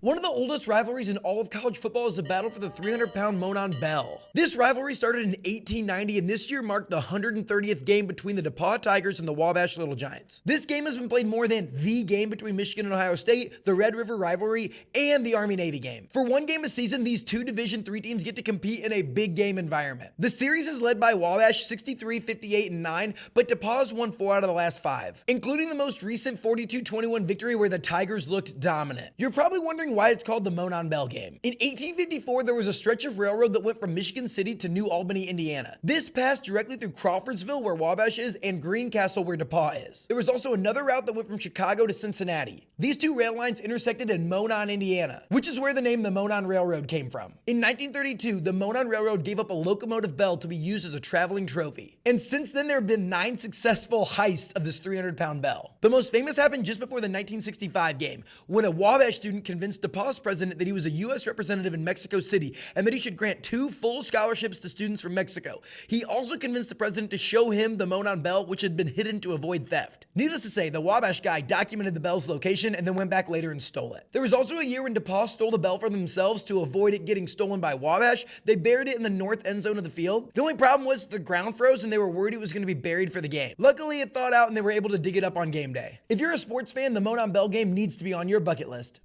One of the oldest rivalries in all of college football is the battle for the 300-pound Monon Bell. This rivalry started in 1890, and this year marked the 130th game between the DePaul Tigers and the Wabash Little Giants. This game has been played more than the game between Michigan and Ohio State, the Red River rivalry, and the Army-Navy game. For one game a season, these two Division III teams get to compete in a big game environment. The series is led by Wabash 63, 58, and 9, but DePaul has won 4 out of the last 5, including the most recent 42-21 victory where the Tigers looked dominant. You're probably wondering why it's called the Monon Bell game. In 1854, there was a stretch of railroad that went from Michigan City to New Albany, Indiana. This passed directly through Crawfordsville, where Wabash is, and Greencastle, where DePaul is. There was also another route that went from Chicago to Cincinnati. These two rail lines intersected in Monon, Indiana, which is where the name the Monon Railroad came from. In 1932, the Monon Railroad gave up a locomotive bell to be used as a traveling trophy. And since then, there have been 9 successful heists of this 300-pound bell. The most famous happened just before the 1965 game, when a Wabash student convinced DePaul's president that he was a U.S. representative in Mexico City and that he should grant 2 full scholarships to students from Mexico. He also convinced the president to show him the Monon Bell, which had been hidden to avoid theft. Needless to say, the Wabash guy documented the bell's location and then went back later and stole it. There was also a year when DePaul stole the bell for themselves to avoid it getting stolen by Wabash. They buried it in the north end zone of the field. The only problem was the ground froze and they were worried it was going to be buried for the game. Luckily, it thawed out and they were able to dig it up on game day. If you're a sports fan, the Monon Bell game needs to be on your bucket list.